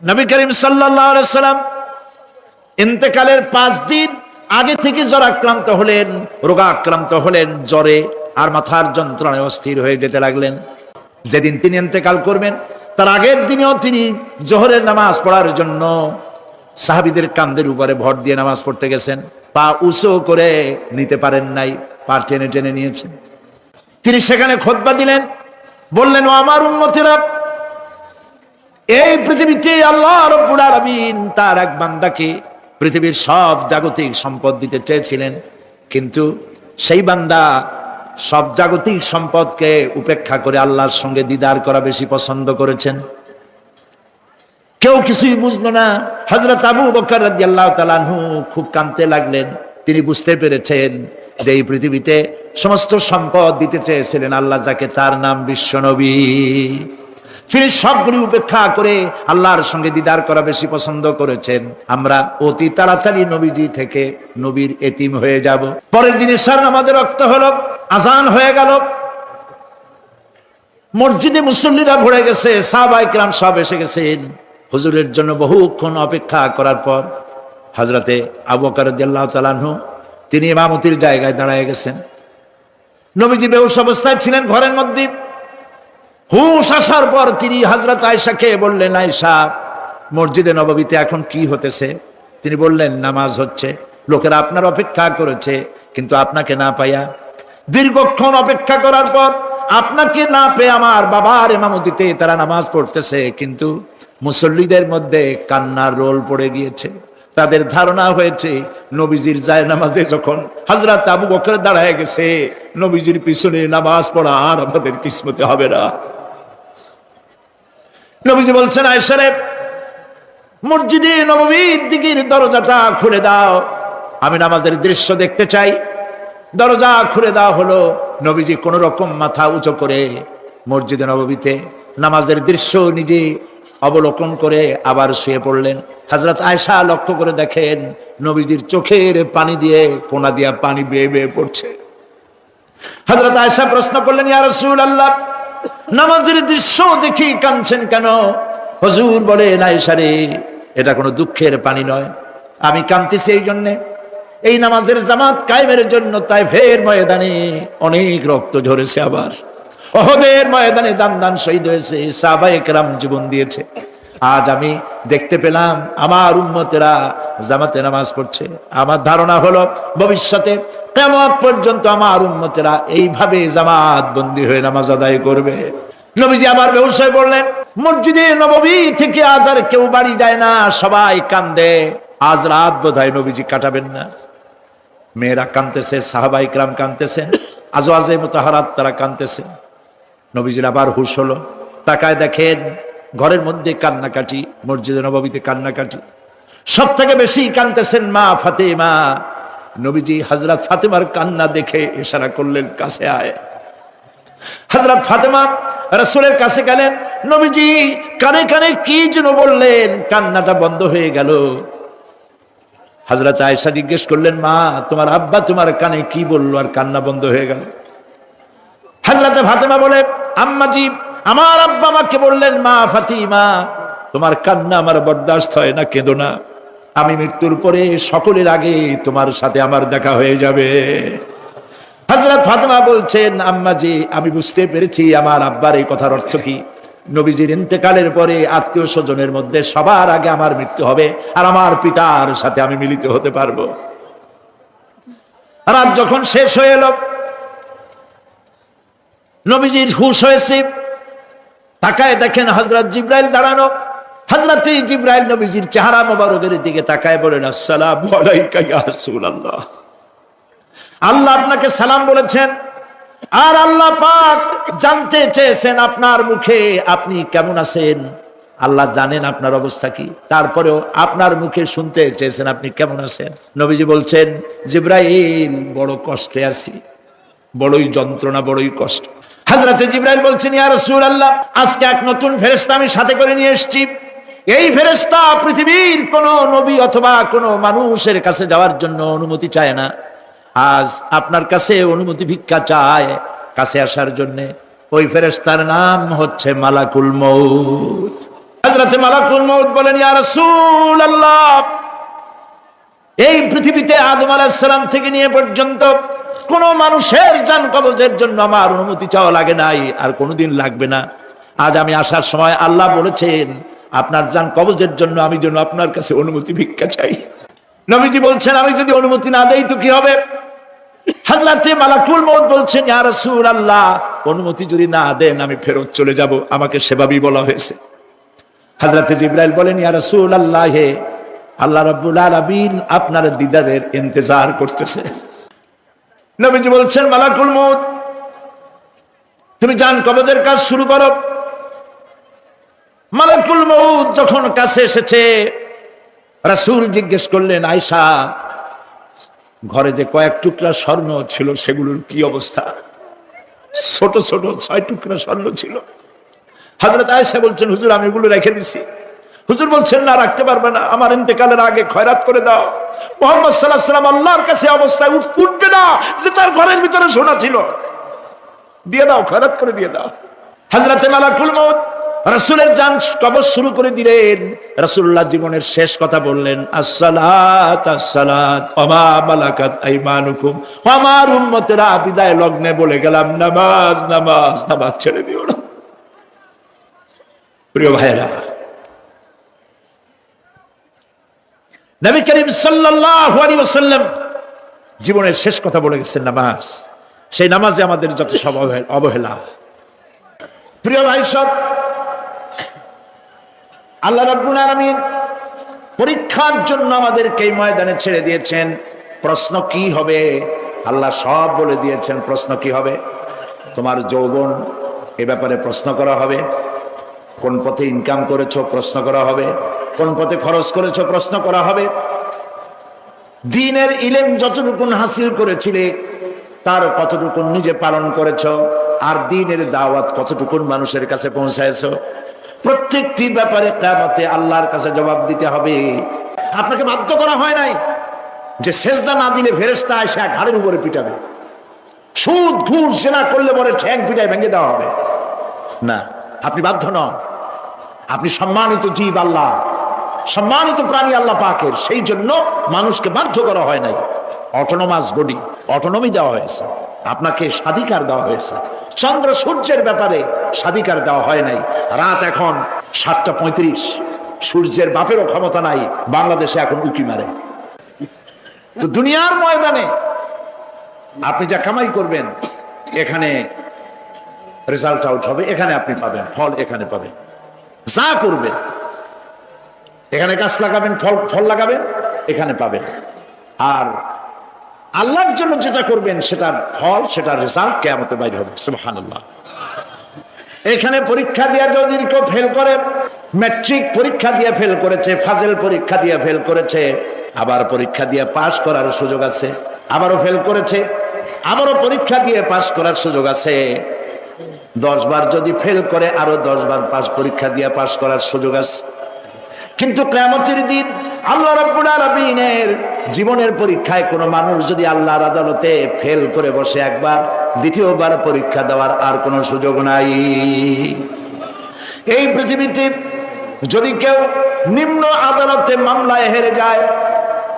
নবী করিম সাল্লাল্লাহু আলাইহি সাল্লাম ইন্তেকালের 5 দিন আগে থেকে জ্বরাক্রান্ত হলেন, রোগাক্রান্ত হলেন, জ্বরে আর মাথার যন্ত্রণায় অস্থির হয়ে যেতে লাগলেন। যেদিন তিনি ইন্তেকাল করবেন তার আগের দিনেও তিনি জোহরের নামাজ পড়ার জন্য সাহাবীদের কাঁধের উপরে ভর দিয়ে নামাজ পড়তে গেছেন। পা উঁচু করে নিতে পারেন নাই, পা টেনে টেনে নিয়েছেন। তিনি সেখানে খুতবা দিলেন, বললেন, ও আমার উম্মতেরা, এই পৃথিবীতে আল্লাহ রাব্বুল আলামিন তার এক বান্দাকে পৃথিবীর সব জাগতিক সম্পদ দিতে চেয়েছিলেন, কিন্তু সেই বান্দা সব জাগতিক সম্পদকে উপেক্ষা করে আল্লাহর সঙ্গে দিদার করা বেশি পছন্দ করেছেন। কেউ কিছুই বুঝলো না। হযরত আবু বকর রাদিয়াল্লাহু তাআলা আনহু খুব কাঁদতে লাগলেন। তিনি বুঝতে পেরেছেন যে এই পৃথিবীতে সমস্ত সম্পদ দিতে চেয়েছিলেন আল্লাহ যাকে, তার নাম বিশ্বনবী। তিনি সবগুলি উপেক্ষা করে আল্লাহর সঙ্গে দিদার করা বেশি পছন্দ করেছেন। আমরা অতি তাড়াতাড়ি নবীজি থেকে নবীর এতিম হয়ে যাব। পরের দিন ইশার নামাজের রক্ত হলো, আজান হয়ে গেল, মসজিদে মুসল্লিরা ভরে গেছে, সাহাবায়ে কেরাম সব এসে গেছেন। হুজুরের জন্য বহুক্ষণ অপেক্ষা করার পর হযরতে আবু বকর রাদিয়াল্লাহু তাআলা আনহু তিনি ইমামতির জায়গায় দাঁড়ায় গেছেন। নবীজি বেহুশ অবস্থায় ছিলেন ঘরের মধ্যে। হুশ আসার পর তিনি হযরত আয়েশাকে বললেন, আয়েশা, মসজিদে নববীতে এখন কি হতেছে? তিনি বললেন, নামাজ হচ্ছে। লোকেরা আপনার অপেক্ষা করেছে, কিন্তু আপনাকে না পাইয়া দীর্ঘক্ষণ অপেক্ষা করার পর আপনাকে না পেয়ে আমার বাবার ইমামতিতে তারা নামাজ পড়তেছে, কিন্তু মুসল্লিদের মধ্যে কান্নার রোল পড়ে গিয়েছে। তাদের ধারণা হয়েছে নবীজির জায়নামাজে যখন হযরত আবু বকর দাঁড়ায় গেছে, নবীজির পিছনে নামাজ পড়া আর আমাদের কিসমতে হবে না। নবীজি বলছেন, আয়েশা রে, মসজিদে নববীর দিকের দরজাটা খুলে দাও, আমি নামাজের দৃশ্য দেখতে চাই। দরজা খুলে দেওয়া হলো। নবীজি কোন রকম মাথা উঁচু করে মসজিদে নববীতে নামাজের দৃশ্য নিজে অবলোকন করে আবার শুয়ে পড়লেন। হযরত আয়েশা লক্ষ্য করে দেখেন নবীজির চোখের পানি দিয়ে কোনা দিয়া পানি বেয়ে বেয়ে পড়ছে। হযরত আয়েশা প্রশ্ন করলেন, ইয়া রাসূলুল্লাহ, নামাজের দৃশ্য দেখি কাঁদছেন কেন? হুজুর বলেন, আয়েশা রে, এটা কোনো দুঃখের পানি নয়, আমি কাঁদতেছি এই জন্যে, এই নামাজের জামাত কায়েমের জন্য তায়েফের ময়দানে অনেক রক্ত ঝরেছে, আবার উহুদের ময়দানে দান দান শহীদ হয়েছে, সাহাবায়ে কেরাম জীবন দিয়েছে। আজ আমি দেখতে পেলাম আমার উম্মতেরা জামাতে নামাজ পড়ছে। আমার ধারণা হলো ভবিষ্যতে কিয়ামত পর্যন্ত আমার উম্মতেরা এইভাবে জামাত বন্দী হয়ে নামাজ আদায় করবে। নবীজি আবার বেহুশ হয়ে পড়লেন। মসজিদে নববী থেকে আজ আর কেউ বাড়ি যায় না, সবাই কান্দে। আজ রাত বোধহয় নবীজি কাটাবেন না। মেয়েরা কাঁদতেছে, সাহাবায়ে কেরাম কাঁদতেছেন, আজওয়াজে মুতাহারাত তারা কাঁদতেছে। নবীজির আবার হুশ হলো, তাকায় দেখেন ঘরের মধ্যে কান্নাকাটি, মসজিদে নববীতে কান্নাকাটি। সব থেকে বেশি কাঁদতেছেন মা ফাতেমা। নবীজি হযরত ফাতেমার কান্না দেখে ইশারা করলেন, কাছে আয়। হযরত ফাতেমা রাসূলের কাছে গেলেন। নবীজি কানে কানে কি যেন বললেন, কান্নাটা বন্ধ হয়ে গেল। হযরত আয়েশা জিজ্ঞেস করলেন, মা, তোমার আব্বা তোমার কানে কি বললো আর কান্না বন্ধ হয়ে গেল? হযরত ফাতেমা বলে, আম্মাজি, আমার আব্বা আমাকে বললেন, মা ফাতিমা, তোমার কান্না আমার বরদাস্ত হয় না, কেঁদো না, আমি মৃত্যুর পরে সকলের আগে তোমার সাথে আমার দেখা হয়ে যাবে। হযরত ফাতেমা বলছেন, আম্মাজি, আমি বুঝতে পেরেছি আমার আব্বার এই কথার অর্থ কি। নবীজির ইন্তেকালের পরে আত্মীয় স্বজনের মধ্যে সবার আগে আমার মৃত্যু হবে, আর আমার পিতার সাথে আমি মিলিত হতে পারবো। রাত যখন শেষ হয়ে এলো, নবীজির হুশ হয়েছে, তাকায় দেখেন হযরত জিবরাইল দাঁড়ানো। হযরত জিবরাইল নবীজির চেহারা মোবারকের দিকে তাকায় বলেন, আসসালামু আলাইকা ইয়া রাসূলুল্লাহ, আল্লাহ আপনাকে সালাম বলেছেন, আর আল্লাহ পাক জানতে চেয়েছেন আপনার মুখে আপনি কেমন আছেন। আল্লাহ জানেন আপনার অবস্থা কি, তারপরেও আপনার মুখে শুনতে চেয়েছেন আপনি কেমন আছেন। নবীজি বলছেন, জিবরাইল, বড় কষ্টে আছি, বড়ই যন্ত্রণা, বড়ই কষ্ট। হযরত জিবরাইল বলছেন, ইয়া রাসূলুল্লাহ, আজকে এক নতুন ফেরেশতা আমি সাথে করে নিয়ে এসেছি। এই ফেরেশতা পৃথিবীর কোন নবী অথবা কোন মানুষের কাছে যাওয়ার জন্য অনুমতি চায় না, আজ আপনার কাছে অনুমতি ভিক্ষা চায় কাছে আসার জন্য। ওই ফেরেশতার নাম হচ্ছে মালাকুল মউত। হযরতে মালাকুল মউত বলেন, ইয়া রাসূলুল্লাহ, এই পৃথিবীতে আদম আলাইহিস সালাম থেকে নিয়ে পর্যন্ত কোন মানুষের জান কবজের জন্য আমার অনুমতি চাওয়া লাগে নাই, আর কোনোদিন লাগবে না। আজ আমি আসার সময় আল্লাহ বলেছেন আপনার জান কবজের জন্য আমি যেন আপনার কাছে অনুমতি ভিক্ষা চাই। নবীজি বলছেন, আমি যদি অনুমতি না দেই তো কি হবে? হযরতে মালাকুল মউত বলছেন, ইয়া রাসূলুল্লাহ, অনুমতি যদি না দেন আমি ফেরত চলে যাব। আমাকে সেভাবেই বলা হয়েছে। হযরতে জিবরাইল বলেন, ইয়া রাসূলুল্লাহ, হে আল্লাহ রাব্বুল আলামিন আপনার দিদারের ইন্তজার করতেছে। নবীজি বলছেন, মালাকুল মউত, তুমি জান কবজের কাজ শুরু করো। মালাকুল মউত যখন কাছে এসেছে, রাসূল জিজ্ঞেস করলেন, আয়েশা, ঘরে যে কয়েক টুকরা স্বর্ণ ছিল সেগুলোর কি অবস্থা? ছোট ছোট 6 টুকরা স্বর্ণ ছিল। হযরত আয়েশা বলছেন, হুজুর আমি এগুলো রেখে দিছি। হুজুর বলছেন, না, রাখতে পারবে না, আমার ইন্তেকালের আগে খয়রাত করে দাও। মুহাম্মদ সাল্লাল্লাহু আলাইহি ওয়াসাল্লাম আল্লাহর কাছে অবস্থায় উঠবে না যে তার ঘরের ভিতরে সোনা ছিল, দিয়ে দাও, খয়রাত করে দিয়ে দাও। হযরতে মালাকুল মউত রাসূলের জান কবজ শুরু করে দিলেন। রাসূলুল্লাহ জীবনের শেষ কথা বললেন, আসসালাত আসসালাত ওয়া মা মালাকাত আইমানুকুম। আমার উম্মতেরা বিদায় লগ্নে বলে গেলাম, নামাজ নামাজ নামাজ ছেড়ে দিও না। প্রিয় ভাইরা, নবী করিম সাল্লাল্লাহু আলাইহি ওয়াসাল্লাম জীবনের শেষ কথা বলে গেছেন নামাজ। সেই নামাজে আমাদের যত সব অবহেলা। প্রিয় ভাই সব, আল্লাহ রাব্বুল আলামিন পরীক্ষার জন্য আমাদেরকে এই ময়দানে ছেড়ে দিয়েছেন। প্রশ্ন কি হবে আল্লাহ সব বলে দিয়েছেন। প্রশ্ন কি হবে? তোমার যৌবন, এ ব্যাপারে প্রশ্ন করা হবে। কোন পথে ইনকাম করেছো প্রশ্ন করা হবে। কোন পথে খরচ করেছো প্রশ্ন করা হবে। দ্বীনের ইলম যতটুকু হাসিল করেছিলে তার কতটুকু নিজে পালন করেছো, আর দ্বীনের দাওয়াত কতটুকু মানুষের কাছে পৌঁছায়ছো, প্রত্যেকটি ব্যাপারে কিয়ামতে আল্লাহর কাছে জবাব দিতে হবে। আপনাকে বাধ্য করা হয় নাই যে সেজদা না দিলে ফেরেশতা এসে ঘাড়ের উপরে পিটাবে, সুদ ঘুষ জেনা করলে পরে ঠ্যাং পিটায় ভেঙে দেওয়া হবে। না, আপনি বাধ্য নন। আপনি সম্মানিত জীব, আল্লাহ সম্মানিত প্রাণী আল্লাহ পাকের, সেই জন্য মানুষকে বাধ্য করা হয় নাই। অটোনমাস বডি, অটোনমি দেওয়া হয়েছে, আপনাকে স্বাধিকার দেওয়া হয়েছে। চন্দ্র সূর্যের ব্যাপারে স্বাধিকার দেওয়া হয় নাই। রাত এখন 7:35, সূর্যের বাপেরও ক্ষমতা নাই বাংলাদেশে এখন উকি মারে। তো দুনিয়ার ময়দানে আপনি যা কামাই করবেন এখানে রেজাল্ট আউট হবে, এখানে আপনি পাবেন ফল, এখানে পাবেন। যা করবেন এখানে গাছ লাগাবেন, ফল লাগাবেন, এখানে পাবেন। আর আল্লাহর জন্য যেটা করবেন সেটার ফল, সেটার রেজাল্ট কিয়ামতে বাইর হবে। সুবহানাল্লাহ। এখানে পরীক্ষা দিয়ে যদি কেউ ফেল করে, ম্যাট্রিক পরীক্ষা দিয়ে ফেল করেছে, ফাজেল পরীক্ষা দিয়ে ফেল করেছে, আবার পরীক্ষা দিয়ে পাস করার সুযোগ আছে, আবারও ফেল করেছে, আবারও পরীক্ষা দিয়ে পাস করার সুযোগ আছে। 10 বার যদি ফেল করে আরো 10 বার পরীক্ষা দিয়ে পাস করার সুযোগ আছে। কিন্তু কিয়ামতের দিন আল্লাহ রাব্বুল আলামিনের জীবনের পরীক্ষায় কোনো মানুষ যদি আল্লাহর আদালতে ফেল করে বসে একবার, দ্বিতীয়বার পরীক্ষা দেওয়ার আর কোনো সুযোগ নাই। এই পৃথিবীতে যদি কেউ নিম্ন আদালতে মামলায় হেরে যায়,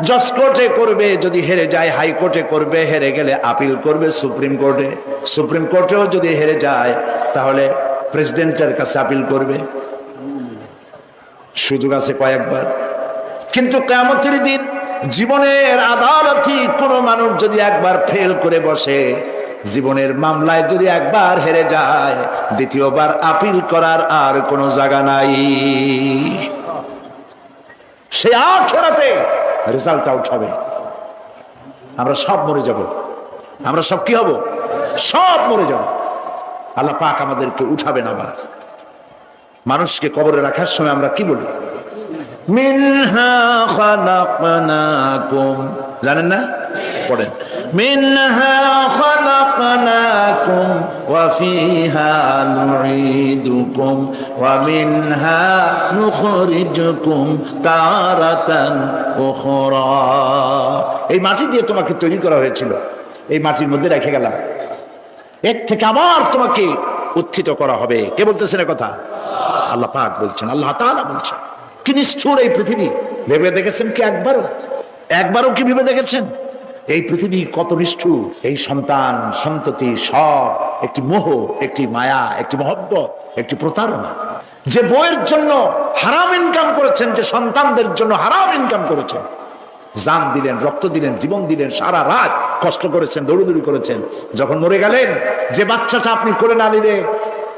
জজ কোর্টে করবে, যদি হেরে যায় হাইকোর্টে করবে, হেরে গেলে আপিল করবে সুপ্রিম কোর্টে, সুপ্রিম কোর্টেও যদি হেরে যায় তাহলে প্রেসিডেন্টের কাছে আপিল করবে। সুযোগ আছে কয়েকবার। কিন্তু কিয়ামতের দিন জীবনের আদালতে কোন মানুষ যদি একবার ফেল করে বসে, জীবনের মামলায় যদি একবার হেরে যায়, দ্বিতীয়বার আপিল করার আর কোনো জায়গা নাই। সে আখিরাতে রেজাল্ট আউট হবে। আমরা সব মরে যাব। আমরা সব কি হব? সব মরে যাব। আল্লাহ পাক আমাদেরকে উঠাবেন আবার। মানুষকে কবরে রাখার সময় আমরা কি বলি? মিনহা খালাকনাকুম, জানেন না? পড়েন, মিনহা খালাকনাকুম ওয়া ফিহা নুঈদুকুম ওয়া মিনহা নুখরিজুকুম তারাতান উখরা। এই মাটি দিয়ে তোমাকে তৈরি করা হয়েছিল, এই মাটির মধ্যে রেখে গেলাম, এর থেকে আবার তোমাকে উত্থিত করা হবে। কে বলতেছেন কথা? আল্লাহ পাক বলছেন, আল্লাহ তাআলা বলছেন। কি নিষ্ঠুর এই পৃথিবী! ভেবে দেখেছেন কি একবারও কি ভেবে দেখেছেন এই পৃথিবী কত নিষ্ঠুর? এই সন্তান সন্ততি সব একটি মোহ, একটি মায়া, একটি মহব্বত, একটি প্রতারণা। যে বইয়ের জন্য হারাম ইনকাম করেছেন, যে সন্তানদের জন্য হারাম ইনকাম করেছেন, জান দিলেন, রক্ত দিলেন, জীবন দিলেন, সারা রাত কষ্ট করেছেন, দৌড়দৌড়ি করেছেন, যখন মরে গেলেন, যে বাচ্চাটা আপনি কোলে না নিলে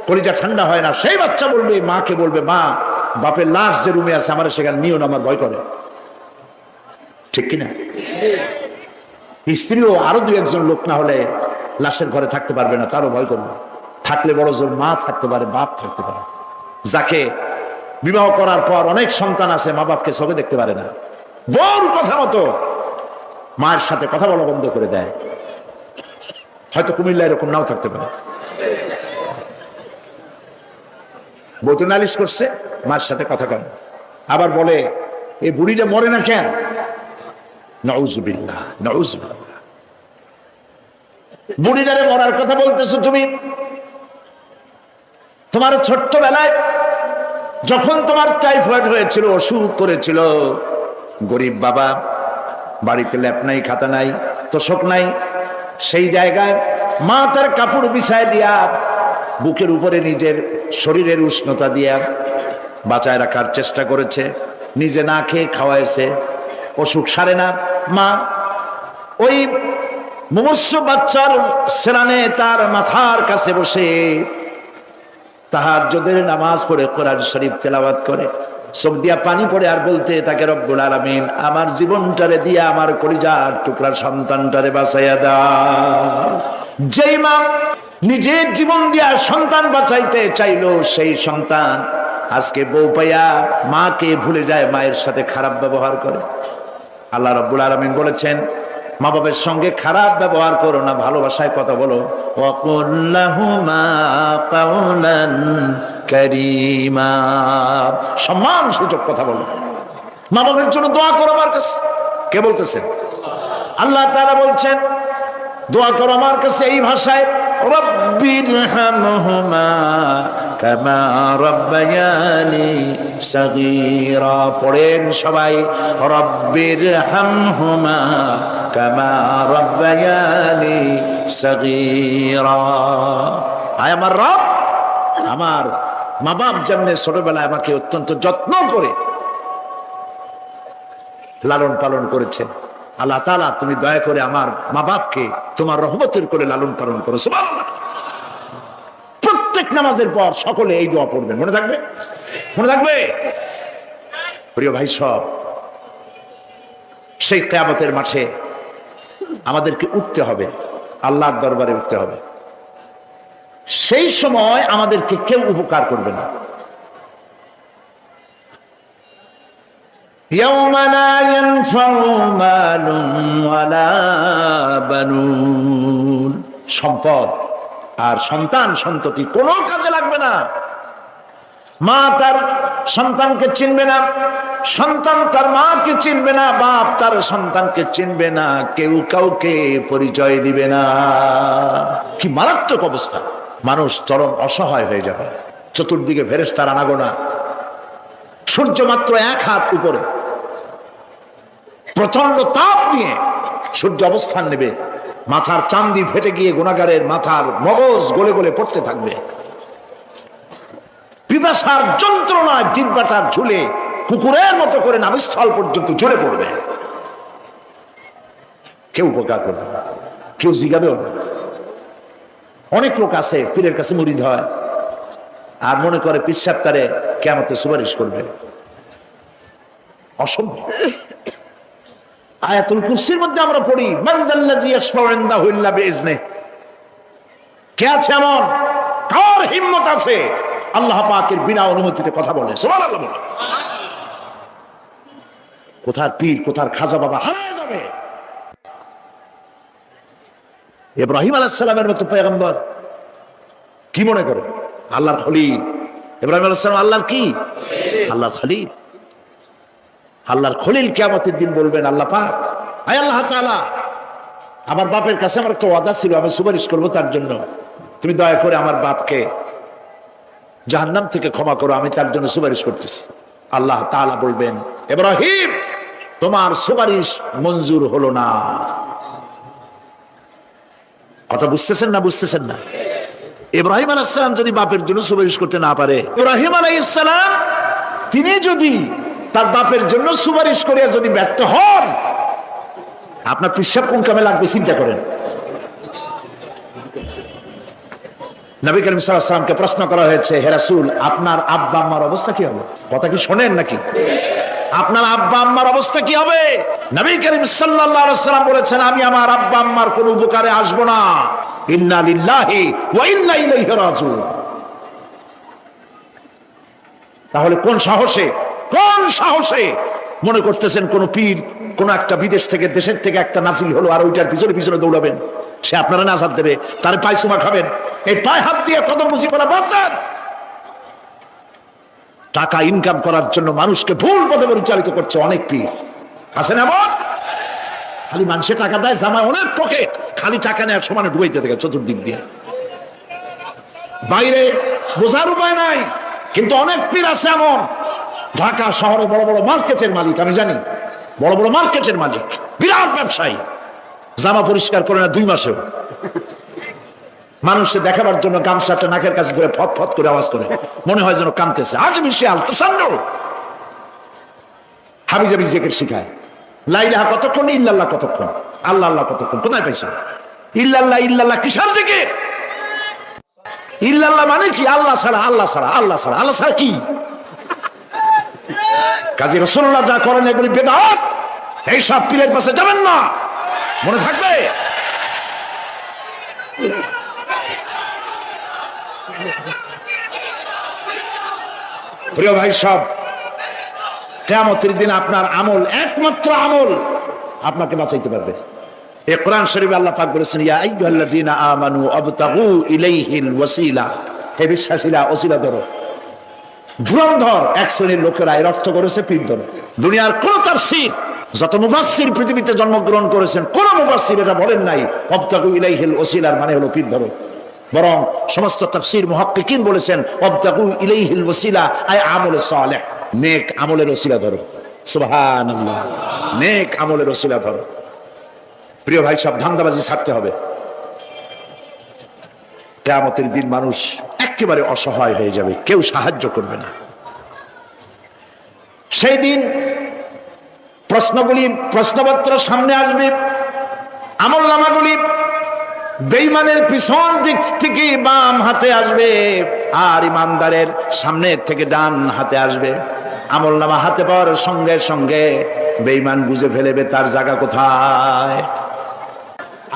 কলিজা ঠান্ডা হয় না, সেই বাচ্চা বলবে, মাকে বলবে, মা বাপের লাশ যে রুমে আছে আমার সেখানে নিও না, আমার ভয় করে। ঠিক কিনা? স্ত্রীও আরো দুই একজন লোক না হলে লাশের ঘরে থাকতে পারবে না, তারও ভয় করবে। থাকলে বড় জোর মা থাকতে পারে, বাপ থাকতে পারে। যাকে বিবাহ করার পর অনেক সন্তান আছে, মা বাপকে চোখে দেখতে পারে না, বড় কথা মতো মায়ের সাথে কথা বলা বন্ধ করে দেয়। হয়তো কুমিল্লা এরকম নাও থাকতে পারে। বউ তো নালিশ করছে, মার সাথে কথা কয়, আবার বলে এই বুড়িটা মরে না কেন? নাউজুবিল্লাহ, নাউজুবিল্লাহ। বুড়িটারে মরার কথা বলতেছো তুমি? তোমার ছোট্টবেলায় যখন তোমার টাইফয়েড হয়েছিল, অসুখ করেছিল, গরিব বাবা, বাড়িতে ল্যাপ নাই, খাতা নাই, তোষক নাই, সেই জায়গায় মা তার কাপড় বিছায় দিয়া বুকের উপরে নিজের শরীরের উষ্ণতা দিয়া বাঁচায় রাখার চেষ্টা করেছে, নিজে না খেয়ে খাওয়াইছে, অসুখ সারে না। মা ওই মুমূর্ষু বাচ্চার সেরানে তার মাথার কাছে বসে তাহাজ্জুদের নামাজ পড়ে কোরআন শরীফ তেলাওয়াত করে, চোখ দিয়া পানি পড়ে আর বলতে তাকে, রব্বুল আলামিন আমার জীবনটারে দিয়া আমার কলিজার টুকরা সন্তানটারে বাঁচাইয়া দাও। যেই মা নিজের জীবন দিয়া সন্তান বাঁচাইতে চাইলো, সেই সন্তান আজকে বউ পাইয়া মাকে ভুলে যায়, মায়ের সাথে খারাপ ব্যবহার করে। আল্লাহ রাব্বুল আলামিন বলেছেন, মা বাবার সঙ্গে খারাপ ব্যবহার করো না, ভালোবাসায় কথা বলো। ওয়াকুল লাহুমা কাওলান কারীমা, সম্মান সূচক কথা বলো। মা বাবার জন্য দোয়া করো আমার কাছে। কে বলতেছেন? আল্লাহ তাআলা বলছেন, দোয়া করো আমার কাছে এই ভাষায়, রব্বিরহামহুমা কামা রাব্বায়ানি সাগীরা। পড়েন সবাই, রব্বিরহামহুমা কামা রাব্বায়ানি সাগীরা। আয় আমার রব, আমার মা বাপ যেমনে ছোটবেলায় আমাকে অত্যন্ত যত্ন করে লালন পালন করেছেন, আল্লাহ তাআলা তুমি দয়া করে আমার মা বাপকে তোমার রহমতের করে লালন পালন করো। সুবহানাল্লাহ। প্রত্যেক নামাজের পর সকলে এই দোয়া পড়বেন, মনে থাকবে? মনে থাকবে? প্রিয় ভাই সব, সেই কিয়ামতের মাঠে আমাদেরকে উঠতে হবে, আল্লাহর দরবারে উঠতে হবে। সেই সময় আমাদেরকে কেউ উপকার করবে না। يوم لا ينفع مال ولا بنون, সম্পদ আর সন্তান সন্ততি কোনো কাজে লাগবে না। মা তার সন্তানকে চিনবে না, সন্তান তার মাকে চিনবে না, বাপ তার সন্তানকে চিনবে না, কেউ কাউকে পরিচয় দিবে না। কি মারাত্মক অবস্থা! মানুষ চরম অসহায় হয়ে যাবে। চতুর্দিকে ফেরেশতার আনাগোনা, সূর্য মাত্র 1 হাত উপরে, প্রচন্ড তাপ নিয়ে সূর্য অবস্থান নেবে, মাথার চান্দি ফেটে গিয়ে গুনাহগারের মাথার মগজ গলে গলে পড়তে থাকবে। পিপাসার যন্ত্রণায় জিহ্বাটা ঝুলে কুকুরের মতো করে নাভিস্থল পর্যন্ত ঝরে পড়বে। কেউ উপকার করবে না, কেউ জিগাবেও না। অনেক লোক আছে পীরের কাছে মুরিদ হয় আর মনে করে পীর সাহেব তারে কিয়ামতে সুপারিশ করবে। অসম্ভব। আয়াতুল কুরসির মধ্যে আমরা পড়ি, মান যাল্লাযী ইয়াশফাউ ইনদাহু ইল্লা বিইজনিহি। কে আছে এমন, কার হিম্মত আছে আল্লাহ পাকের বিনা অনুমতিতে কথা বলে? সুবহানাল্লাহ বলে। কোথার পীর, কোথার খাজা বাবা হারায় যাবে। ইব্রাহিম আলাইহিস সালামের মতো পয়গম্বর কি মনে করে? আল্লাহর খলিল। ইব্রাহিম আলাইহিস সালাম আল্লাহর কি? আল্লাহর খলিল। আল্লাহর খলিল কিয়ামতের দিন বলবেন, আল্লাহ পাক, আয় আল্লাহ তাআলা, আমার বাপের কাছে আমার একটা ওয়াদা ছিল, আমি সুপারিশ করবো তার জন্য, তুমি দয়া করে আমার বাপকে জাহান্নাম থেকে ক্ষমা করো, আমি তার জন্য সুপারিশ করতেছি। আল্লাহ তাআলা বলবেন, ইব্রাহিম তোমার সুপারিশ মঞ্জুর হলো না। কথা বুঝতেছেন না? বুঝতেছেন না? ইব্রাহিম আলাইহিস সালাম যদি বাপের জন্য সুপারিশ করতে না পারে, ইব্রাহিম আলাইহিস সালাম তিনি যদি তার বাপের জন্য সুপারিশ করিয়া যদি ব্যর্থ হন, আপনার পিশাব কোন কামে লাগবে চিন্তা করেন। নবী করিম সাল্লাল্লাহু আলাইহি ওয়াসাল্লামকে প্রশ্ন করা হয়েছে, হে রাসূল আপনার আব্বা আম্মার অবস্থা কি হবে? কথা কি শোনেন নাকি? আপনার আব্বা আম্মার অবস্থা কি হবে? নবী করিম সাল্লাল্লাহু আলাইহি ওয়াসাল্লাম বলেছেন, আমি আমার আব্বা আম্মার কোনো উপকারে আসব না। ইন্না লিল্লাহি ওয়া ইন্না ইলাইহি রাজিউন। তাহলে কোন সাহসে মনে করতেছেন কোন পীর কোন একটা বিদেশ থেকে দেশের থেকে একটা নাজিল হলো আর ওইটার পিছনে পিছনে দৌড়াবেন, সে আপনারা নাজাত দেবে, তার পায়ে চুমা খাবেন? এই পায়ে হাত দিয়ে কদম বুঝি করা বাদ। টাকা ইনকাম করার জন্য মানুষকে ভুল পথে পরিচালিত করছে অনেক পীর, আছে না? খালি মানুষের টাকা দেয়, জামায় অনেক পকেট, খালি টাকা নেওয়ার সমানে ডুবাইতে থাকে চতুর্দিক দিয়ে, বাইরে বোঝার উপায় নাই। কিন্তু অনেক পীর আছে এমন, ঢাকা শহরে বড় বড় মার্কেটের মালিক, আমি জানি বড় বড় মার্কেটের মালিক, বিরাট ব্যবসায়ী, জামা পরিষ্কার করে না 2 মাসেও, মানুষকে দেখাবার জন্য গামছাটা নাকের কাছে ধরে ফত ফত করে আওয়াজ করে, মনে হয় যেন কাঁদতেছে। আজ বিশাল হাবিজাবি জিকির শিখায়, লা ইলাহা কতক্ষণ, ইল্লাল্লাহ কতক্ষণ, আল্লাহ আল্লাহ কতক্ষণ, কোথায় পাইছো? ইল্লাল্লাহ ইল্লাল্লাহ কিসের জিকির? ইল্লাল্লাহ মানে কি? আল্লাহ ছাড়া, আল্লাহ ছাড়া, আল্লাহ ছাড়া, আল্লাহ ছাড়া কি? কাজী রাসূলুল্লাহ যা করেন এগুলি বেদাত। এই সব পীরের পাশে যাবেন না, মনে থাকবে। প্রিয় ভাই সব, কিয়ামতের দিন আপনার আমল, একমাত্র আমল আপনাকে বাঁচাইতে পারবে। এই কোরআন শরীফে আল্লাহ পাক বলেছেন, ইয়া আইয়ুহাল্লাযীনা আমানু আবতাগু ইলাইহিল ওয়াসিলা, হে বিশ্বাসীরা ওসিলা ধরো। ধুরন্ধর এক শ্রেণীর লোকেরা এর অর্থ করেছে পীর ধরো। দুনিয়ার কোন তাফসীর, যত মুফাসসির পৃথিবীতে জন্মগ্রহণ করেছেন, কোন মুফাসসির এটা বলেন নাই আবতাগু ইলাইহিল ওসিলার মানে হলো পীর ধরো। বরং সমস্ত তাফসীর মুহাক্কিকিন বলেছেন আবতাগু ইলাইহিল ওসিলা আই আমল সালেহ, নেক আমলের ওসিলা ধরো। সুবহানাল্লাহ, নেক আমলের ওসিলা ধরো। প্রিয় ভাই সব, ধান্দাবাজি ছাড়তে হবে। কিয়ামতের দিন মানুষ একেবারে অসহায় হয়ে যাবে, কেউ সাহায্য করবে না। সেই দিন প্রশ্নপত্র সামনে আসবে, আমলনামাগুলি বেঈমানের পিছন দিক থেকে বাম হাতে আসবে, আর ইমানদারের সামনে থেকে ডান হাতে আসবে। আমলনামা হাতে পাওয়ার সঙ্গে সঙ্গে বেঈমান বুঝে ফেলবে তার জায়গা কোথায়।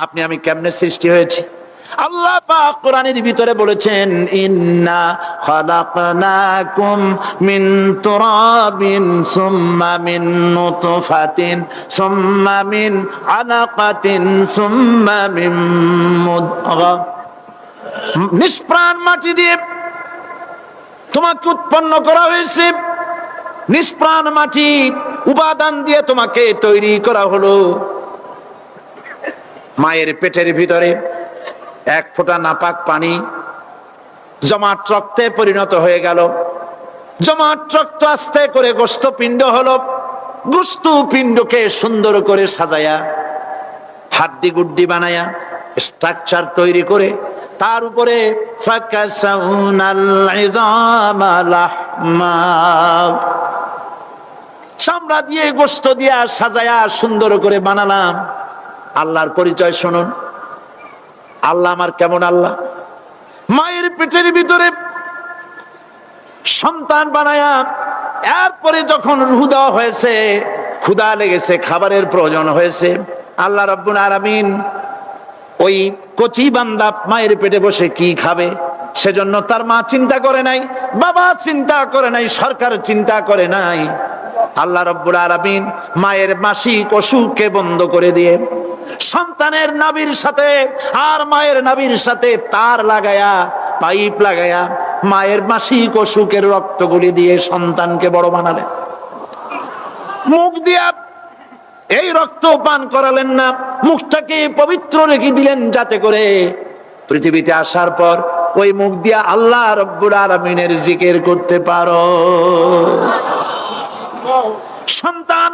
আপনি আমি কেমনে সৃষ্টি হয়েছি? আল্লাহ পাক কোরআনের ভিতরে বলেছেন, ইন্না খালাকনাকুম মিন তুরাবিন সুম্মা মিন নুতফাতিন সুম্মা মিন আলাকাতিন সুম্মা মিন মুদগা। নিষ্প্রাণ মাটি দিয়ে তোমাকে উৎপন্ন করা হয়েছে, নিষ্প্রাণ মাটি উপাদান দিয়ে তোমাকে তৈরি করা হলো। মায়ের পেটের ভিতরে এক ফোঁটা নাপাক পানি জমাট রক্তে পরিণত হয়ে গেল, জমাট রক্ত আস্তে করে গোস্ত পিণ্ড হলো, গোস্ত পিণ্ডকে সুন্দর করে সাজায়া হাড্ডি গুড্ডি বানায়া স্ট্রাকচার তৈরি করে তার উপরে চামড়া দিয়ে গোস্ত দিয়া সাজায়া সুন্দর করে বানালাম। আল্লাহর পরিচয় শুনুন, আল্লাহ আমার কেমন আল্লাহ। মায়ের পেটের ভিতরে সন্তান বানায়া এরপরে যখন রূহ দেওয়া হয়েছে, ক্ষুধা লেগেছে, খাবারের প্রয়োজন হয়েছে, আল্লাহ রাব্বুল আলামিন ওই কচি বান্দা মায়ের পেটে বসে কি খাবে সেজন্য তার মা চিন্তা করে নাই, বাবা চিন্তা করে নাই, সরকার চিন্তা করে নাই। আল্লাহ রাব্বুল আলামিন মায়ের মাসিক অসুখকে বন্ধ করে দিয়ে সন্তানের নাভির সাথে আর মায়ের নাভির সাথে তার লাগায়া, পাইপ লাগায়া মায়ের মাসিক অসুখের রক্তগুলি দিয়ে সন্তানকে বড় বানালেন। মুখ দিয়া এই রক্ত পান করালেন না, মুখটাকে পবিত্র রেখে দিলেন যাতে করে পৃথিবীতে আসার পর ওই মুখ দিয়া আল্লাহ রব্বুল আলামিনের জিকির করতে পারো। সন্তান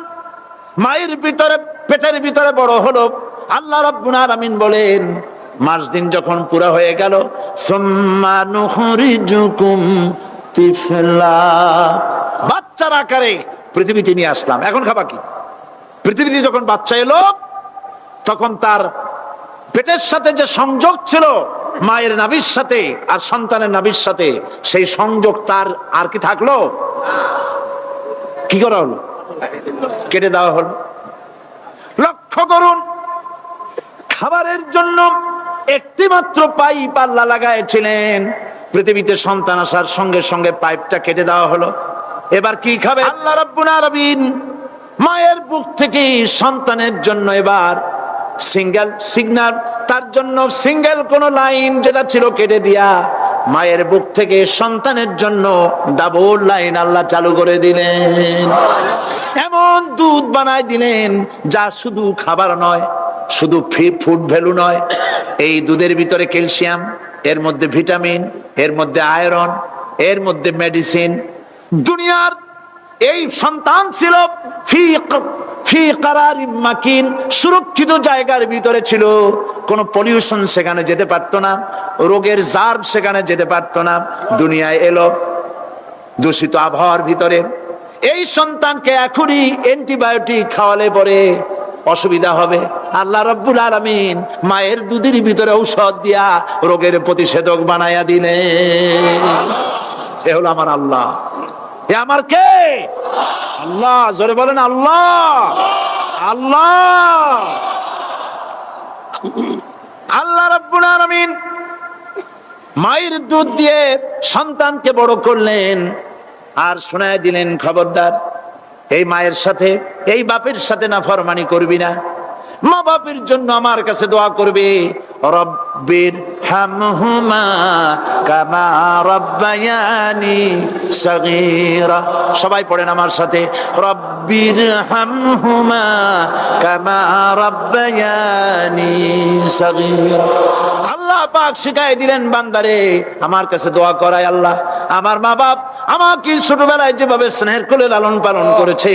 মায়ের ভিতরে, পেটের ভিতরে বড় হলো, আল্লাহ রাব্বুল আলামিন বলেন মাস দিন যখন পুরা হয়ে গেল, সুম্মা নুখরিজুকুম তিফলা, বাচ্চার আকারে পৃথিবীতে নিয়ে আসলাম। এখন খাবা কি? পৃথিবীতে যখন বাচ্চা এলো তখন তার পেটের সাথে যে সংযোগ ছিল মায়ের নাভির সাথে আর সন্তানের নাভির সাথে, সেই সংযোগ তার আর কি থাকলো? কি করা হলো? কেটে দেওয়া হলো। লক্ষ্য করুন, খাবারের জন্য একটি মাত্র পাইপ আল্লাহ লাগাইছিলেন, পৃথিবীতে সন্তান আসার সঙ্গে সঙ্গে পাইপটা কেটে দেওয়া হলো। এবার কি খাবে? আল্লাহ রাব্বুল আলামিন মায়ের বুক থেকে সন্তানের জন্য এবার সিঙ্গেল সিগন্যাল, তার জন্য সিঙ্গেল কোন লাইন যেটা ছিল কেটে দিয়া মায়ের বুক থেকে সন্তানের জন্য ডাবল লাইন আল্লাহ চালু করে দিলেন। এমন দুধ বানাই দিলেন যা শুধু খাবার নয়, শুধু ফুড ভ্যালু নয়, এই দুধের ভিতরে ক্যালসিয়াম, এর মধ্যে ভিটামিন, এর মধ্যে আয়রন, এর মধ্যে মেডিসিন। দুনিয়ার এই সন্তান ছিল ফি কারারিম মাকিন, সুরক্ষিত জায়গার ভিতরে ছিল, কোনো পলিউশন সেখানে যেতে পারতো না, রোগের জার্ম সেখানে যেতে পারতো না। দুনিয়ায় এলো দূষিত আবহাওয়ার ভিতরে, এই সন্তানকে এখনই অ্যান্টিবায়োটিক খাওয়ালে পরে অসুবিধা হবে। আল্লাহ রাব্বুল আলামিন মায়ের দুধের ভিতরে ঔষধ দিয়া রোগের প্রতিষেধক বানায়া দিলেন। এ হলো আমার আল্লাহ। এ আমার কে? আল্লাহ। জোরে বলেন আল্লাহ। আল্লাহ, আল্লাহ রাব্বুল আলামিন মায়ের দুধ দিয়ে সন্তানকে বড় করলেন আর শোনায় দিলেন, খবরদার এই মায়ের সাথে, এই বাপের সাথে নাফরমানি করবি না। মা বাপের জন্য আমার কাছে দোয়া করবে, রব্বির হামহুমা কামা রাব্বায়ানি সাগীরা। সবাই পড়েন আমার সাথে, রব্বির হামহুমা কামা রাব্বায়ানি সাগীরা। আল্লাহ পাক শিখাই দিলেন বান্দারে আমার কাছে দোয়া করায়, আল্লাহ আমার মা বাপ আমাকে ছোটবেলায় যেভাবে স্নেহের কোলে লালন পালন করেছে,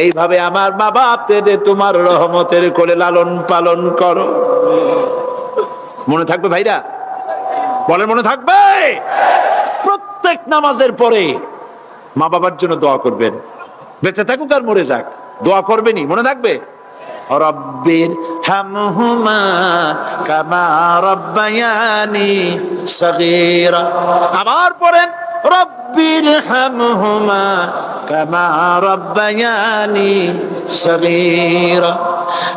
এইভাবে আমার মা বাপ তোমার রহমতের কোলে লালন পালন করো। মনে থাকবে ভাইরা? বলেন মনে থাকবে? প্রত্যেক নামাজের পরে মা বাবার জন্য দোয়া করবেন, বেঁচে থাকুক আর মরে যাক, দোয়া করবেনই। মনে থাকবে? রব্বির হামহুমা কামা রাব্বায়ানি সাগীরা। আবার পড়েন, রব্বির হামহুমা কামা রাব্বায়ানি সাগীরা।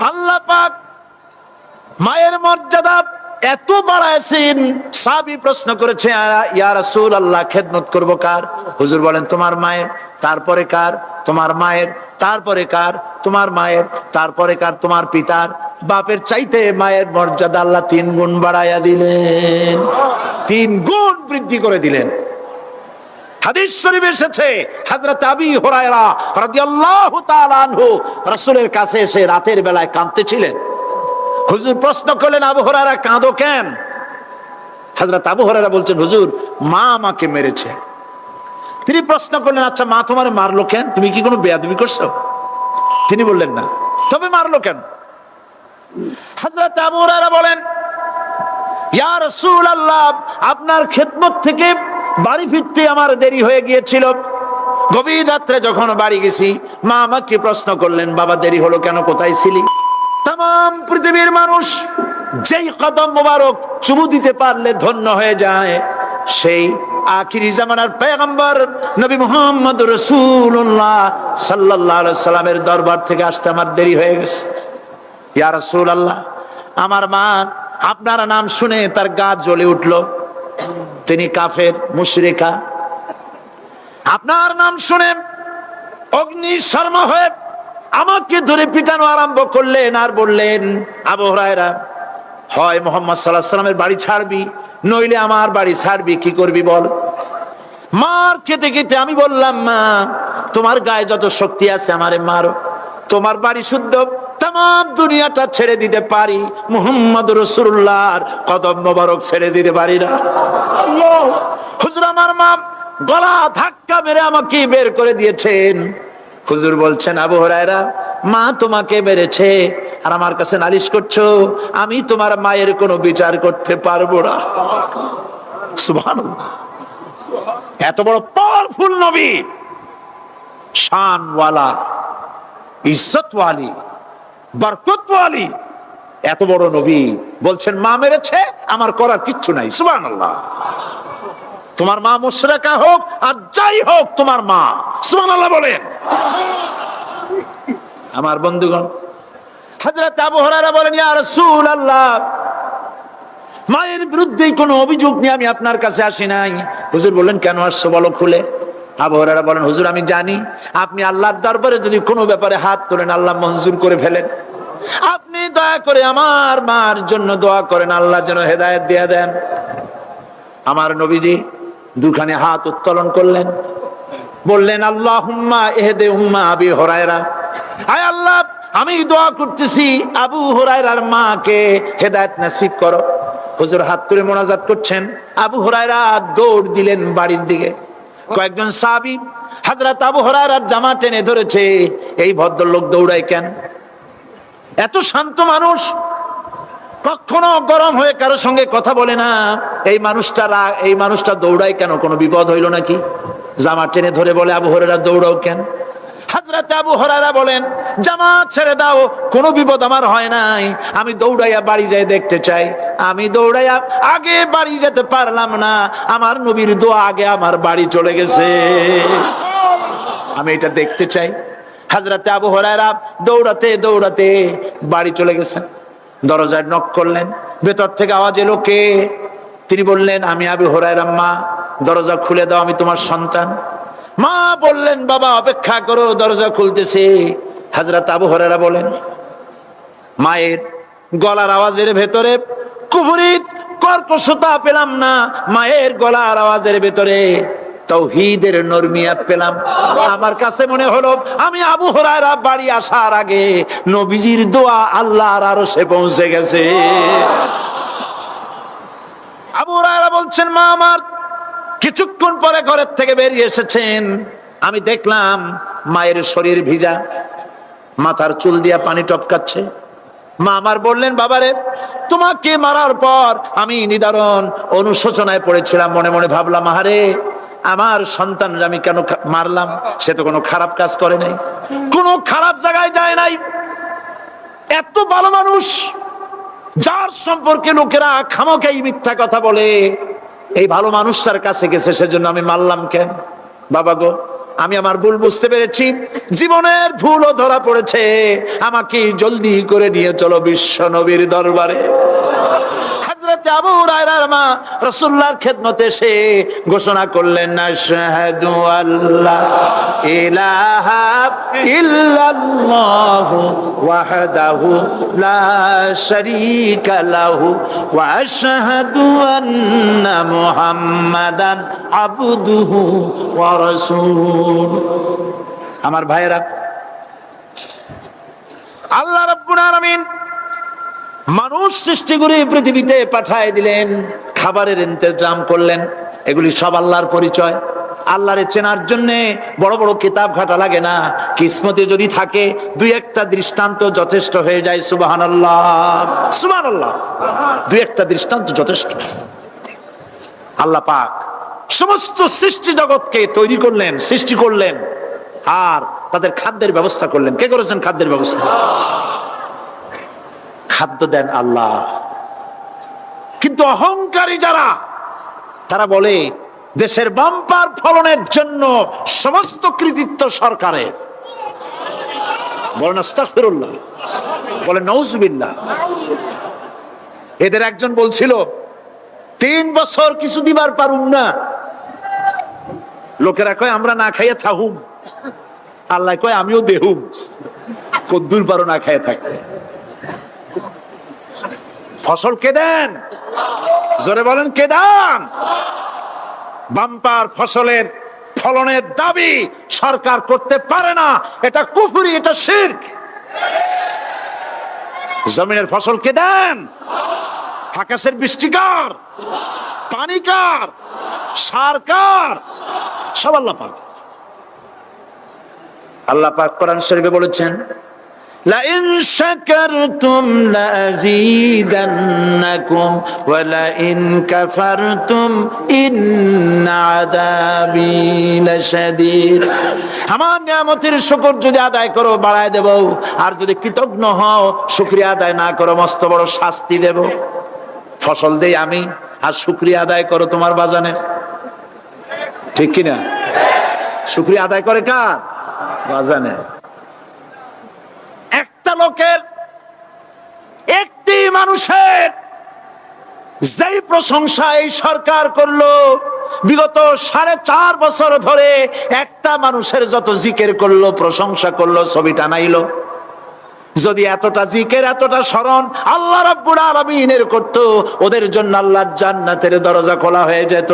আল্লাহ পাক মায়ের মর্যাদা এত বাড়াইছেন, সাহাবী প্রশ্ন করেছে, ইয়া রাসূলুল্লাহ খেদমত করব কার? হুজুর বলেন তোমার মায়ের, তারপরে কার? তোমার মায়ের, তারপরে কার? তোমার মায়ের, তারপরে কার? তোমার পিতার। বাপের চাইতে মায়ের মর্যাদা আল্লাহ 3 গুণ বাড়াইয়া দিলেন, 3 গুণ বৃদ্ধি করে দিলেন। হাদিস শরীফে এসেছে, হযরত আবী হুরায়রা রাদিয়াল্লাহু তাআলা আনহু রাসূলের কাছে এসে রাতের বেলায় কাঁদতেছিলেন। হুজুর প্রশ্ন করলেন, আবু হুরায়রা কাঁদো কেন? হযরত আবু হুরায়রা বলছেন, হুজুর মা আমাকে মেরেছে। তিনি প্রশ্ন করলেন, আচ্ছা মা তোমার মারলো কেন? তুমি কি কোনো বেয়াদবি করছো? তিনি বললেন না। তবে মারলো কেন? হযরত আবু হুরায়রা বলেন, ইয়া রাসূলুল্লাহ আপনার খেদমত থেকে বাড়ি ফিরতে আমার দেরি হয়ে গিয়েছিল। গভীর রাত্রে যখন বাড়ি গেছি, মা আমাকে প্রশ্ন করলেন, বাবা দেরি হলো কেন, কোথায় ছিলি? তাম পৃথিবীর মানুষ যেই কদম মোবারক চুমু দিতে পারলে ধন্য হয়ে যায়, সেই আখিরি জামানার পয়গম্বর নবী মুহাম্মদ রাসূলুল্লাহ সাল্লাল্লাহু আলাইহি সাল্লামের দরবার থেকে আসতে আমার দেরি হয়ে গেছে। ইয়া রাসূলুল্লাহ আমার মা আপনার নাম শুনে তার গা জ্বলে উঠলো, তিনি কাফের মুশরিকা। আপনার নাম শুনে অগ্নি শর্মা হয়ে আমাকে ধরে পিটানো আরম্ভ করলেন আর বললেন, আবু হুরায়রা হয় মুহাম্মদ সাল্লাল্লাহু আলাইহি সাল্লামের বাড়ি ছাড়বি, নইলে আমার বাড়ি ছাড়বি, কি করবি বল? মার খেতে খেতে আমি বললাম, মা তোমার গায়ে যত শক্তি আছে আমারে মারো, তোমার বাড়ি শুদ্ধ। তাম তাম দুনিয়াটা ছেড়ে দিতে পারি, মুহাম্মদ রাসূলুল্লাহর কদম মোবারক ছেড়ে দিতে পারি না। আল্লাহ, হুজুর আমার মা গলা ধাক্কা মেরে আমাকে বের করে দিয়েছেন। হুজুর বলছেন, আবু হুরায়রা, মা তোমাকে মেরেছে আর আমার কাছে নালিশ করছো, আমি তোমার মায়ের কোনো বিচার করতে পারবো না। সুবহানাল্লাহ, এত বড় পাওয়ারফুল নবী, শানওয়ালা, ইজ্জতওয়ালি, বরকতওয়ালি, এত বড় নবী বলছেন মা মেরেছে, আমার করার কিচ্ছু নাই। সুবহানাল্লাহ। তোমার মা মুশরিকা হোক আর যাই হোক, তোমার মা। সুবহানাল্লাহ বলেন। আমার বন্ধুগণ, হযরত আবু হুরায়রা বলেন, ইয়া রাসূলুল্লাহ, মায়ের বিরুদ্ধে কোনো অভিযোগ নিয়ে আমি আপনার কাছে আসি নাই। হুজুর বললেন, কেন আসছো বলো খুলে। আবু হুরায়রা বলেন, হুজুর আমি জানি আপনি আল্লাহর দরবারে যদি কোনো ব্যাপারে হাত তোলেন আল্লাহ মঞ্জুর করে ফেলেন। আপনি দয়া করে আমার মার জন্য দোয়া করেন, আল্লাহ যেন হেদায়েত দিয়ে দেন। আমার নবীজি দুখানে হাত উত্তোলন করলেন, বললেন, আল্লাহুম্মা ইহদি উম্মা আবি হুরায়রা, আয় আল্লাহ আমি দোয়া করতেছি আবু হুরায়রার মাকে হেদায়েত নসিব করো। হুজুর হাত তুলে মোনাজাত করছেন, আবু হুরায়রা দৌড় দিলেন বাড়ির দিকে। কয়েকজন সাহাবী হযরত আবু হুরায়রার জামা টেনে ধরেছে, এই ভদ্রলোক দৌড়ায় কেন? এত শান্ত মানুষ, কখনো গরম হয়ে কারোর সঙ্গে কথা বলে না। এই মানুষটা দৌড়ায় কেন? কোনো বিপদ হইল নাকি? জামা টেনে ধরে বলে, আবু হুরায়রা দৌড়াও কেন? হযরত আবু হুরায়রা বলেন, জামা ছেড়ে দাও, কোনো বিপদ আমার হয় নাই, আমি দৌড়াইয়া বাড়ি যাই দেখতে চাই। আমি দৌড়াইয়া আগে বাড়ি যেতে পারলাম না, আমার নবীর দোয়া আগে আমার বাড়ি চলে গেছে, আমি এটা দেখতে চাই। হযরত আবু হুরায়রা দৌড়াতে দৌড়াতে বাড়ি চলে গেছেন। দরজায় নক করলেন, ভেতর থেকে আওয়াজ এলো, কে? তিনি বললেন, আমি আবু হুরায়রা, মা দরজা খুলে দাও, আমি তোমার সন্তান। মা বললেন, বাবা অপেক্ষা করো, দরজা খুলতেছে। হযরত আবু হুরায়রা বলেন, মায়ের গলার আওয়াজের ভেতরে কুফরি কর্কশতা পেলাম না, মায়ের গলার আওয়াজের ভেতরে তাওহীদের নরমিয়াত পেলাম। আমার কাছে মনে হলো আমি আবু হুরায়রা বাড়ি আসার আগে নবীজির দোয়া আল্লাহর আরশে পৌঁছে গেছে। আবু হুরায়রা বলছেন, মা আমার কিছুক্ষণ পরে ঘরের থেকে বেরিয়ে এসেছেন, আমি দেখলাম মায়ের শরীর ভিজা, মাথার চুল দিয়া পানি টপকাচ্ছে। মা আমার বললেন, বাবারে তোমাকে মারার পর আমি নিদারুণ অনুশোচনায় পড়েছিলাম, মনে মনে ভাবলাম, আহারে আমার সন্তানরা আমি কেন মারলাম? সে তো কোনো খারাপ কাজ করে নাই, কোনো খারাপ জায়গায় যায় নাই, এত ভালো মানুষ যার সম্পর্কে লোকেরা খামোখাই মিথ্যা কথা বলে, এই ভালো মানুষটার কাছে গেছে, সেজন্য আমি মারলাম কেন? বাবা গো, আমি আমার ভুল বুঝতে পেরেছি, জীবনের ভুলও ধরা পড়েছে, আমাকে জলদি করে নিয়ে চলো বিশ্ব নবীর দরবারে। হযরত আবু হুরায়রার মা রাসূলুল্লাহর খেদমতে এসে ঘোষণা করলেন, আশহাদু আল্লা ইলাহা ইল্লাল্লাহু ওয়াহদাহু লা শারীকা লাহু ওয়া আশহাদু আন্না মুহাম্মাদান আবদুহু ওয়া রাসূলুহু। আমার ভাইয়েরা, আল্লাহ রাব্বুল আলামিন মানুষ সৃষ্টি করে পৃথিবীতে পাঠায় দিলেন, খাবারের ইন্তজাম করলেন, এগুলি সব আল্লাহর পরিচয়। আল্লাহরে চেনার জন্য বড় বড় কিতাব ঘাটা লাগে না, কিসমতে যদি থাকে দুই একটা দৃষ্টান্ত যথেষ্ট হয়ে যায়। সুবহানাল্লাহ, সুবহানাল্লাহ, দুই একটা দৃষ্টান্ত যথেষ্ট। আল্লাহ পাক সমস্ত সৃষ্টি জগৎকে তৈরি করলেন, সৃষ্টি করলেন, আর তাদের খাদ্যের ব্যবস্থা করলেন। কে করেছেন খাদ্যের ব্যবস্থা? খাদ্য দেন আল্লাহ। কিন্তু অহংকারী যারা, তারা বলে দেশের বাম্পার ফলনের জন্য সমস্ত কৃতিত্ব সরকারের। বলেন আস্তাগফিরুল্লাহ, বলেন নাউজুবিল্লাহ। এদের একজন বলছিল 3 বছর কিছু দিবার পারুম না, লোকেরা কয় আমরা না খাইয়ে থাকুম, আল্লাহ কয় আমিও দেহুম, কদ্দুর পারো না খাইয়ে থাকতে। ফসল কে দেন? জোরে বলেন, কে দেন? বাম্পার ফসলের ফলনের দাবি সরকার করতে পারে না, এটা কুফরি, এটা শিরক। জমিনের ফসল কে দেন? আকাশের বৃষ্টি কার? পানি কার? সার কার? সব আল্লাহ পাক। আল্লাহ পাক কোরআন শরীফে বলেছেন, লা ইন শাকারতুম লাযীদান্নাকুম ওয়া লা ইন কাফারতুম ইন্না আযাবী লাশাদীদ। আমার নিয়ামতের শুকর যদি আদায় করো বাড়ায় দেব, আর যদি কৃতজ্ঞ হও শুকরিয়া আদায় না করো মস্ত বড় শাস্তি দেব। ফসল দেই আমি, আর শুকরিয়া আদায় করো তোমার বাজানে, ঠিক কিনা? শুকরিয়া আদায় করে কার? বাজানে। একটা লোকের, একটি মানুষের যেই প্রশংসা এই সরকার করলো, বিগত 4.5 বছর ধরে একটা মানুষের যত জিকির করলো, প্রশংসা করলো, ছবি টানাইলো, যদি এতটা জিকির এতটা স্মরণ আল্লাহ রাব্বুল আলামিনের করতো, ওদের জন্য আল্লাহর জান্নাতের দরজা খোলা হয়ে যেত।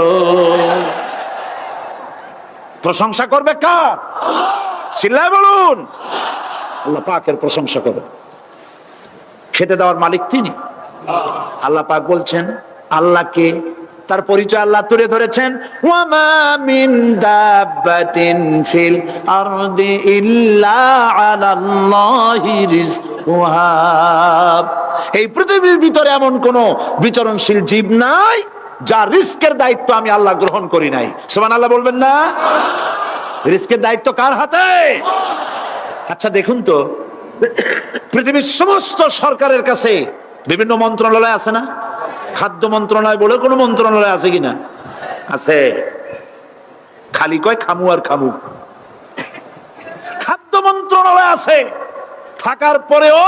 প্রশংসা করবে কার? চিল্লায় বলুন। আল্লাহ পাকের প্রশংসা করবে। খেতে দেওয়ার মালিক তিনি। আল্লাহ পাক বলছেন আল্লাহকে, তার পরিচয় আল্লাহ তুলে ধরেছেন, ওয়ামা মিন দাব্বাতিন ফিল আরদি ইল্লা আলাল্লাহি রিজকুহা। এই পৃথিবীর ভিতরে এমন কোন বিচরণশীল জীব নাই যার রিস্কের দায়িত্ব আমি আল্লাহ গ্রহণ করি নাই। সুবহানাল্লাহ বলবেন না? রিস্কের দায়িত্ব কার হাতে? আচ্ছা দেখুন তো, পৃথিবীর সমস্ত সরকারের কাছে বিভিন্ন মন্ত্রণালয় আছে না? খাদ্য মন্ত্রণালয় বলে কোন মন্ত্রণালয় আছে কিনা? আছে। খালি কয় খামু আর খামু। খাদ্য মন্ত্রণালয় আছে, থাকার পরেও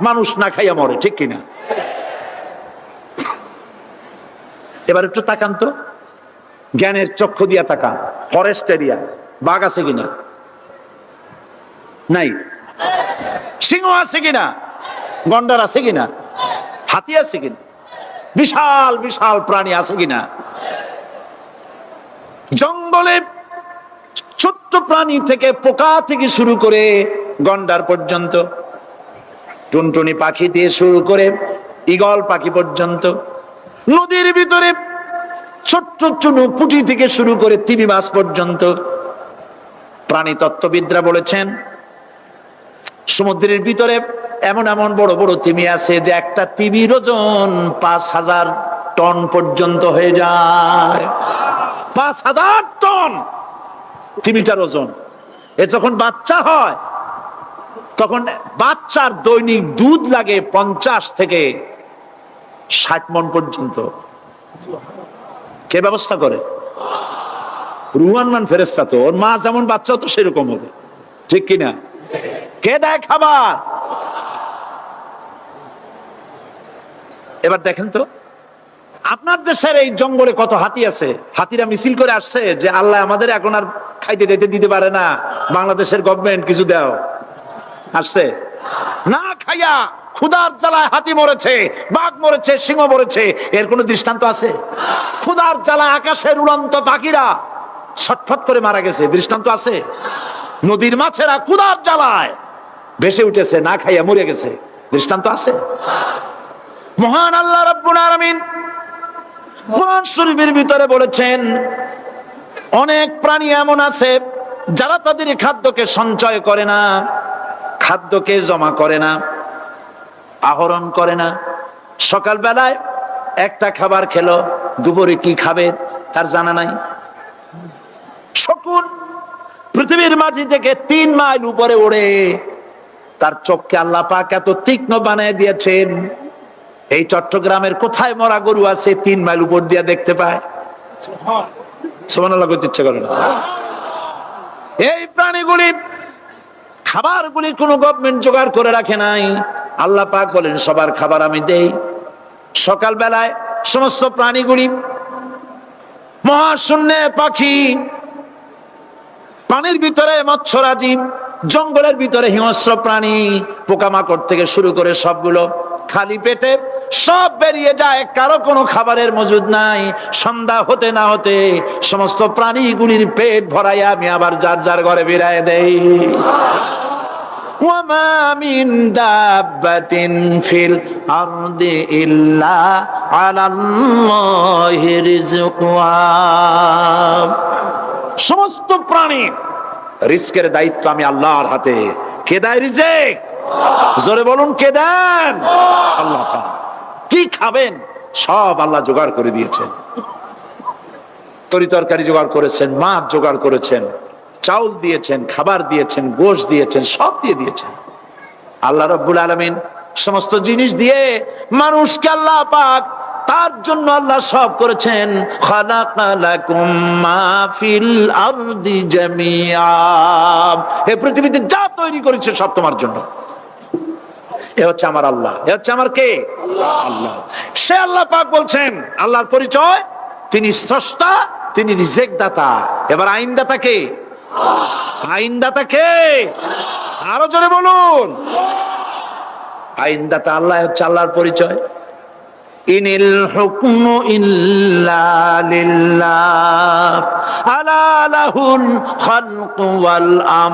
মানুষ না খাইয়া মরে, ঠিক কিনা? এবার একটু তাকান তো, জ্ঞানের চক্ষু দিয়া তাকান। ফরেস্ট এরিয়া বাঘ আছে কিনা? নাই। সিংহ আছে কিনা? গন্ডার আছে কিনা? হাতি আছে কিনা? বিশাল বিশাল প্রাণী আছে কিনা? জঙ্গলে ছোট্ট প্রাণী থেকে, পোকা থেকে শুরু করে গন্ডার পর্যন্ত, টুনটুনি পাখি দিয়ে শুরু করে ঈগল পাখি পর্যন্ত, নদীর ভিতরে ছোট্ট চুনু পুঁটি থেকে শুরু করে তিমি মাছ পর্যন্ত। প্রাণী তত্ত্ববিদরা বলেছেন সমুদ্রের ভিতরে এমন এমন বড় বড় তিমি আছে যে একটা তিমির ওজন 5000 টন পর্যন্ত হয়ে যায়। 5000 টন তিমিটার ওজন। এ যখন বাচ্চা হয় তখন বাচ্চার দৈনিক দুধ লাগে 50 থেকে 60 মণ পর্যন্ত। কে ব্যবস্থা করে? রুহান ফেরেশতা। তো ওর মা যেমন বাচ্চা তো সেরকম হবে, ঠিক কিনা? কে দেয় খাবার? এবার দেখেন তো, আপনার দেশের এই জঙ্গলে কত হাতি আছে। হাতিরা মিছিল করে আসছে যে আল্লাহ আমাদের এখন আর খাইতে টাইতে দিতে পারে না, বাংলাদেশের গভর্নমেন্ট কিছু দাও। আসছে না, খাইয়া ক্ষুধার জ্বালায় হাতি মরেছে, বাঘ মরেছে, সিংহ মরেছে, এর কোন দৃষ্টান্ত আছে? ক্ষুধার জ্বালায় আকাশের উড়ন্ত পাখিরা ছটফট করে মারা গেছে, দৃষ্টান্ত আছে? নদীর মাছেরা ক্ষুধার জ্বালায় ভেসে উঠেছে, না খাইয়া মরে গেছে, দৃষ্টান্ত আছে? মহান আল্লাহ রাব্বুল আলামিন কোরআন শরীফের ভিতরে বলেছেন অনেক প্রাণী এমন আছে যারা তাদের খাদ্যকে সঞ্চয় করে না, খাদ্যকে জমা করে না, আহরণ করে না। সকাল বেলায় একটা খাবার খেলো, দুপুরে কি খাবে তার জানা নাই। শকুন পৃথিবীর মাটি থেকে 3 মাইল উপরে ওড়ে, তার চোখকে আল্লাহ পাক এত তীক্ষ্ণ বানিয়ে দিয়েছেন, এই চট্টগ্রামের কোথায় মরা গরু আছে 3 মাইল উপর দিয়ে দেখতে পায়? সুবহানাল্লাহ করতে ইচ্ছা করে না। এই প্রাণীগুলি খাবারগুলি কোনো গভর্নমেন্ট জোগাড় করে রাখে নাই। আল্লাহ পাক বলেন সবার খাবার আমি দেই। সকাল বেলায় সমস্ত প্রাণীগুলি, মহাশূন্যে পাখি, পানির ভিতরে মৎস্যরাজি, জঙ্গলের ভিতরে হিংস্র প্রাণী, পোকামাকড় থেকে শুরু করে সবগুলো খালি পেটে সব বেরিয়ে যায়, কারো কোনো খাবারের মজুদ নাই। সন্ধ্যা হতে না হতে সমস্ত প্রাণীগুলির পেট ভরাইয়া আমি আবার যার যার ঘরে বেরায় দেই। ওয়ামা মিন দাব্বাতিন ফিল আরদি ইল্লা আলাল্লাহি রিজকুহা। সমস্ত প্রাণীর রিজকের দায়িত্ব আমি আল্লাহর হাতে। কে দেয় রিজেক? জোরে বলুন, কে দেন? আল্লাহ পাক। কি খাবেন সব আল্লাহ জোগাড় করে দিয়েছেন। তরি তরকারি জোগাড় করেছেন, মাছ জোগাড় করেছেন, চাউল দিয়েছেন, খাবার দিয়েছেন, গোশত দিয়েছেন, সব দিয়ে দিয়েছেন। আল্লাহ রাব্বুল আলামিন সমস্ত জিনিস দিয়ে মানুষকে আল্লাহ পাক তার জন্য আল্লাহ সব করেছেন। খালাকালাকুম মা ফিল আরদি জামিআ। এই পৃথিবীতে যা তৈরি করেছে সব তোমার জন্য। এ হচ্ছে আমার আল্লাহ। এ হচ্ছে আমার কে? আল্লাহ। সে আল্লাহ পাক বলছেন, আল্লাহর পরিচয়, তিনি স্রষ্টা, তিনি রিজেক দাতা। এবার আইনদাতা কে? আইনদাতা কে? আরো জোরে বলুন। আইনদাতা আল্লাহ হচ্ছে আল্লাহর পরিচয়। ইনিল হুকমু ইল্লা লিল্লাহ আলা লাহুল খালকু ওয়াল আমর।